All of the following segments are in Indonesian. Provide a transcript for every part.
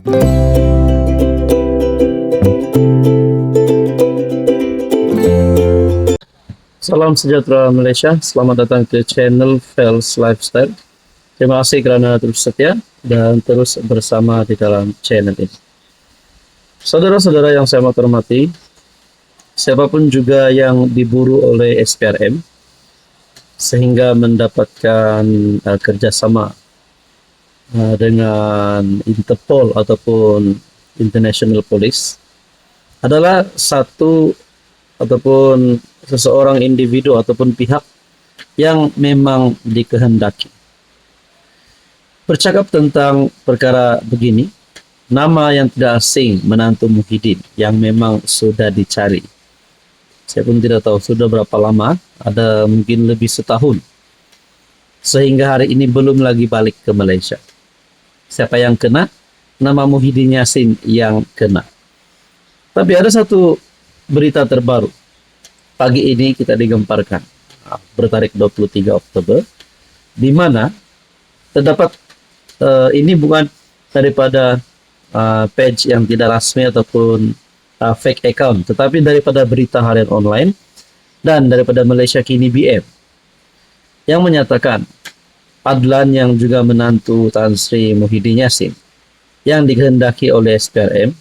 Salam sejahtera Malaysia, selamat datang ke channel Fels Lifestyle. Terima kasih kerana terus setia dan terus bersama di dalam channel ini. Saudara-saudara yang saya hormati, siapapun juga yang diburu oleh SPRM sehingga mendapatkan kerjasama dengan Interpol ataupun International Police adalah satu ataupun seseorang individu ataupun pihak yang memang dikehendaki. Bercakap tentang perkara begini, nama yang tidak asing menantu Muhyiddin yang memang sudah dicari. Saya pun tidak tahu sudah berapa lama, ada mungkin lebih setahun. Sehingga hari ini belum lagi balik ke Malaysia. Siapa yang kena? Nama Muhyiddin Yassin yang kena. Tapi ada satu berita terbaru. Pagi ini kita digemparkan bertarik 23 Oktober, di mana terdapat ini bukan daripada page yang tidak rasmi ataupun fake account, tetapi daripada berita harian online dan daripada Malaysia Kini BM yang menyatakan Adlan yang juga menantu Tan Sri Muhyiddin Yassin yang dikehendaki oleh SPRM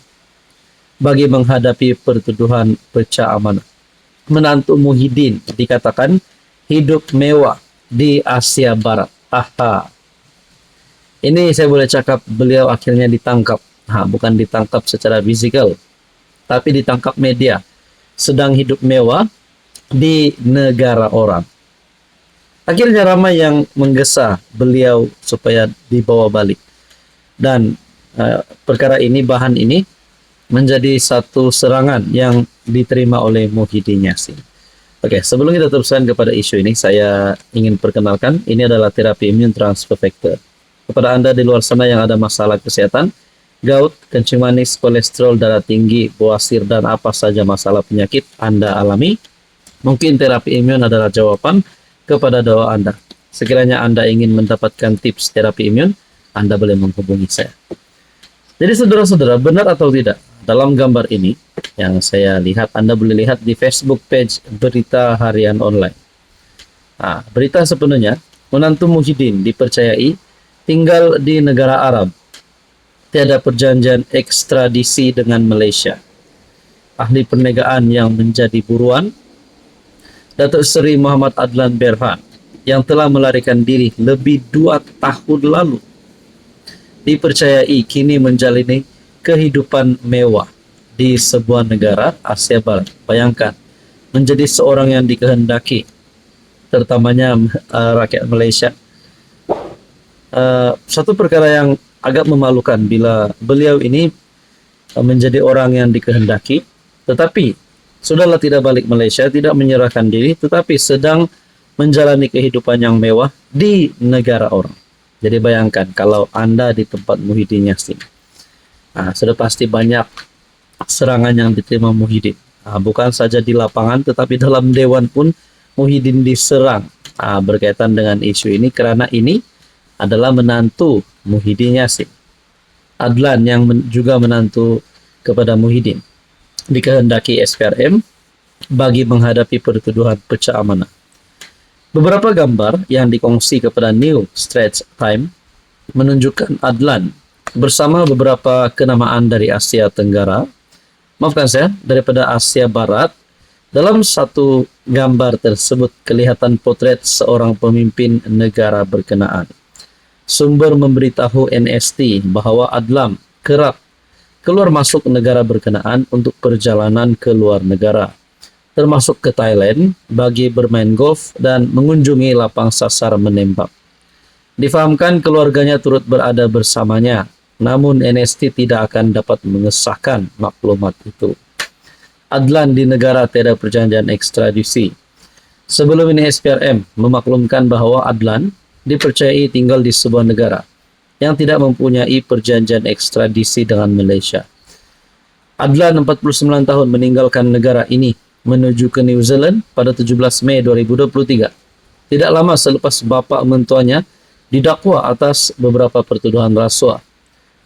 bagi menghadapi pertuduhan pecah amanah. Menantu Muhyiddin dikatakan hidup mewah di Asia Barat. Aha. Ini saya boleh cakap beliau akhirnya ditangkap. Bukan ditangkap secara fisikal, tapi ditangkap media. Sedang hidup mewah di negara orang. Akhirnya ramai yang menggesa beliau supaya dibawa balik. Dan perkara ini, bahan ini menjadi satu serangan yang diterima oleh Muhyiddin Yassin. Oke, sebelum kita teruskan kepada isu ini, saya ingin perkenalkan, ini adalah terapi imun transfer factor. Kepada Anda di luar sana yang ada masalah kesehatan, gout, kencing manis, kolesterol, darah tinggi, bawasir, dan apa saja masalah penyakit Anda alami, mungkin terapi imun adalah jawaban kepada doa Anda. Sekiranya Anda ingin mendapatkan tips terapi imun, Anda boleh menghubungi saya. Jadi saudara-saudara, benar atau tidak? Dalam gambar ini yang saya lihat, Anda boleh lihat di Facebook page Berita Harian Online. Berita sepenuhnya, menantu Muhyiddin dipercayai tinggal di negara Arab. Tiada perjanjian ekstradisi dengan Malaysia. Ahli perniagaan yang menjadi buruan, Datuk Seri Muhammad Adlan Berhan, yang telah melarikan diri lebih 2 tahun lalu, dipercayai kini menjalani kehidupan mewah di sebuah negara Asia Barat. Bayangkan, menjadi seorang yang dikehendaki, terutamanya rakyat Malaysia. Satu perkara yang agak memalukan bila beliau ini menjadi orang yang dikehendaki, tetapi sudahlah tidak balik Malaysia, tidak menyerahkan diri, tetapi sedang menjalani kehidupan yang mewah di negara orang. Jadi bayangkan kalau Anda di tempat Muhyiddin Yassin. Sudah pasti banyak serangan yang diterima Muhyiddin. Bukan saja di lapangan, tetapi dalam dewan pun Muhyiddin diserang berkaitan dengan isu ini, karena ini adalah menantu Muhyiddin Yassin. Adlan yang juga menantu kepada Muhyiddin dikehendaki SPRM bagi menghadapi pertuduhan pecah amanah. Beberapa gambar yang dikongsi kepada New Straits Times menunjukkan Adlan bersama beberapa kenamaan dari Asia Tenggara, daripada Asia Barat. Dalam satu gambar tersebut kelihatan potret seorang pemimpin negara berkenaan. Sumber memberitahu NST bahawa Adlan kerap keluar masuk negara berkenaan untuk perjalanan ke luar negara, termasuk ke Thailand bagi bermain golf dan mengunjungi lapang sasar menembak. Difahamkan keluarganya turut berada bersamanya, namun NST tidak akan dapat mengesahkan maklumat itu. Adlan di negara tiada perjanjian ekstradisi. Sebelum ini SPRM memaklumkan bahawa Adlan dipercayai tinggal di sebuah negara yang tidak mempunyai perjanjian ekstradisi dengan Malaysia. Adlan 49 tahun meninggalkan negara ini menuju ke New Zealand pada 17 Mei 2023. Tidak lama selepas bapa mentuanya didakwa atas beberapa pertuduhan rasuah.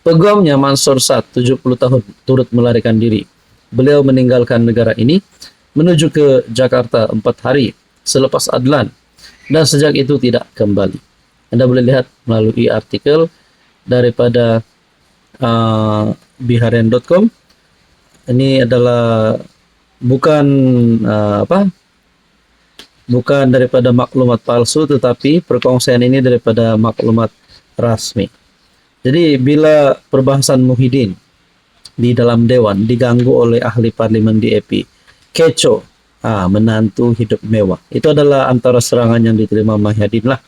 Peguamnya Mansur Saad, 70 tahun, turut melarikan diri. Beliau meninggalkan negara ini menuju ke Jakarta 4 hari selepas adlan dan sejak itu tidak kembali. Anda boleh lihat melalui artikel daripada biharian.com. Ini adalah bukan bukan daripada maklumat palsu, tetapi perkongsian ini daripada maklumat rasmi. Jadi bila perbahasan Muhyiddin di dalam dewan diganggu oleh ahli parlimen DAP, kecoh, menantu hidup mewah. Itu adalah antara serangan yang diterima Muhyiddin lah.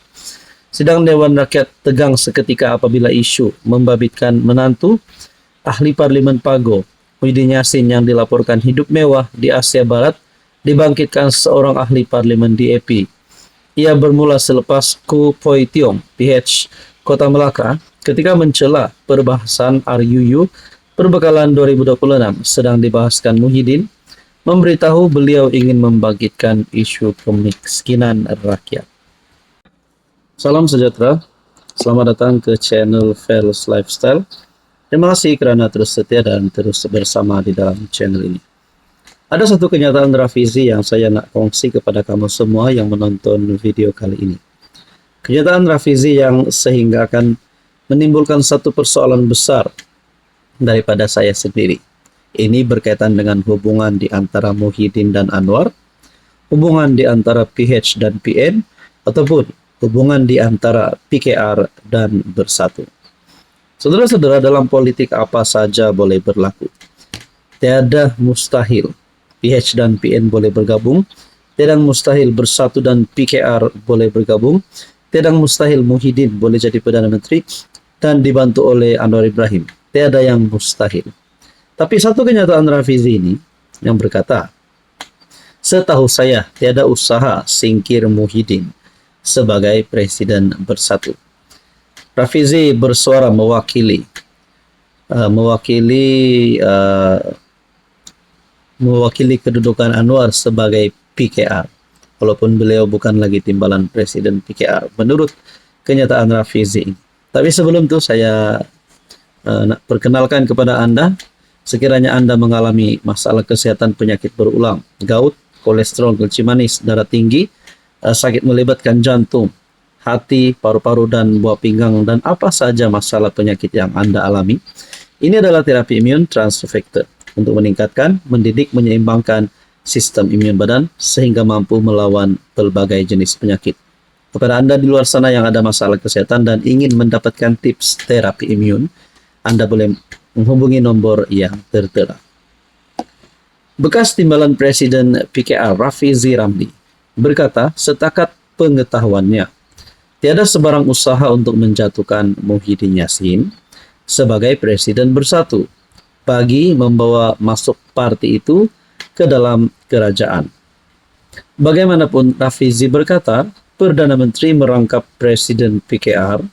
Sidang Dewan Rakyat tegang seketika apabila isu membabitkan menantu ahli parlimen Pago, Muhyiddin Yassin, yang dilaporkan hidup mewah di Asia Barat dibangkitkan seorang ahli parlimen DAP. Ia bermula selepas Ku Poi Tiong, PH, Kota Melaka, ketika mencela perbahasan RUU Perbekalan 2026 sedang dibahaskan. Muhyiddin memberitahu beliau ingin membangkitkan isu kemiskinan rakyat. Salam sejahtera, selamat datang ke channel Fearless Lifestyle. Terima kasih kerana terus setia dan terus bersama di dalam channel ini. Ada satu kenyataan Rafizi yang saya nak kongsi kepada kamu semua yang menonton video kali ini. Kenyataan Rafizi yang sehingga akan menimbulkan satu persoalan besar daripada saya sendiri. Ini berkaitan dengan hubungan di antara Muhyiddin dan Anwar, hubungan di antara PH dan PN, ataupun hubungan di antara PKR dan Bersatu. Saudara-saudara, dalam politik apa saja boleh berlaku. Tiada mustahil PH dan PN boleh bergabung, tiada mustahil Bersatu dan PKR boleh bergabung, tiada mustahil Muhyiddin boleh jadi Perdana Menteri dan dibantu oleh Anwar Ibrahim. Tiada yang mustahil. Tapi satu kenyataan Rafizi ini yang berkata, setahu saya tiada usaha singkir Muhyiddin sebagai Presiden Bersatu. Rafizi bersuara mewakili kedudukan Anwar sebagai PKR, walaupun beliau bukan lagi timbalan Presiden PKR menurut kenyataan Rafizi. Tapi sebelum itu saya nak perkenalkan kepada Anda, sekiranya Anda mengalami masalah kesehatan penyakit berulang, gout, kolesterol, kencing manis, darah tinggi, sakit melibatkan jantung, hati, paru-paru dan buah pinggang, dan apa saja masalah penyakit yang Anda alami, ini adalah terapi imun transfer factor untuk meningkatkan, mendidik, menyeimbangkan sistem imun badan sehingga mampu melawan berbagai jenis penyakit. Kepada Anda di luar sana yang ada masalah kesehatan dan ingin mendapatkan tips terapi imun, Anda boleh menghubungi nombor yang tertera. Bekas timbalan Presiden PKR Rafizi Ramli berkata, setakat pengetahuannya, tiada sebarang usaha untuk menjatuhkan Muhyiddin Yassin sebagai Presiden Bersatu bagi membawa masuk parti itu ke dalam kerajaan. Bagaimanapun, Rafizi berkata, Perdana Menteri merangkap Presiden PKR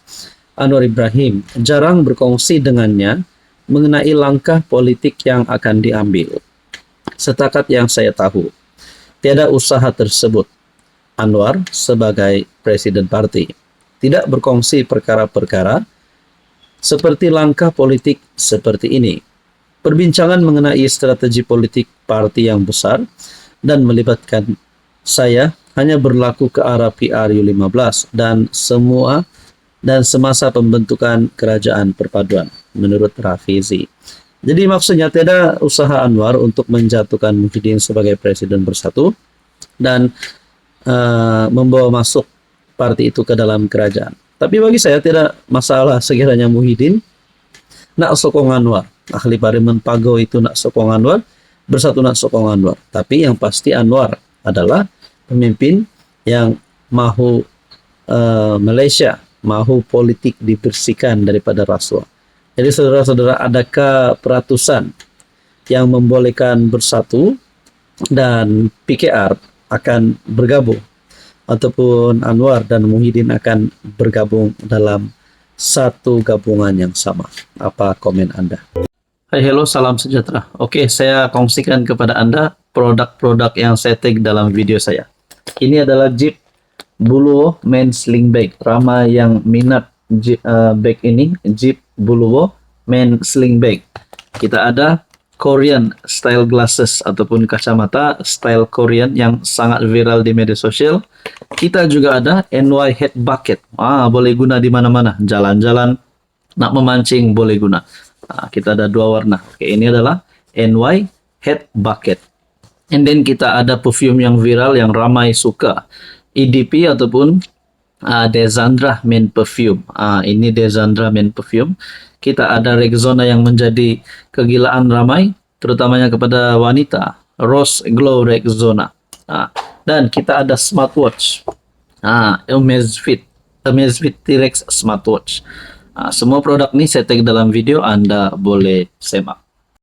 Anwar Ibrahim jarang berkongsi dengannya mengenai langkah politik yang akan diambil. Setakat yang saya tahu, tiada usaha tersebut. Anwar sebagai Presiden Parti tidak berkongsi perkara-perkara seperti langkah politik seperti ini. Perbincangan mengenai strategi politik parti yang besar dan melibatkan saya hanya berlaku ke arah PRU15 dan semasa pembentukan kerajaan perpaduan, menurut Rafizi. Jadi maksudnya tiada usaha Anwar untuk menjatuhkan Muhyiddin sebagai Presiden Bersatu dan membawa masuk parti itu ke dalam kerajaan. Tapi bagi saya tidak masalah sekiranya Muhyiddin nak sokong Anwar, ahli parlimen Pago itu nak sokong Anwar, Bersatu nak sokong Anwar. Tapi yang pasti Anwar adalah pemimpin yang mahu Malaysia, mahu politik dibersihkan daripada rasuah. Jadi saudara-saudara, adakah peratusan yang membolehkan Bersatu dan PKR akan bergabung, ataupun Anwar dan Muhyiddin akan bergabung dalam satu gabungan yang sama? Apa komen Anda? Hai, hello, salam sejahtera. Oke, saya kongsikan kepada Anda produk-produk yang saya tag dalam video saya. Ini adalah Jeep Buluwo Men Sling Bag. Ramai yang minat bag ini, Jeep Buluwo men sling bag. Kita ada Korean style glasses ataupun kacamata style Korean yang sangat viral di media sosial. Kita juga ada NY head bucket. Boleh guna di mana-mana, jalan-jalan, nak memancing boleh guna. Kita ada dua warna. Oke, ini adalah NY head bucket. And then kita ada perfume yang viral yang ramai suka. EDP ataupun Desandra Men Perfume. Ini Desandra Men Perfume. Kita ada Rexona yang menjadi kegilaan ramai, terutamanya kepada wanita. Rose Glow Rexona. Dan kita ada smartwatch. Amazfit T-Rex smartwatch. Semua produk ini saya tag dalam video, Anda boleh semak.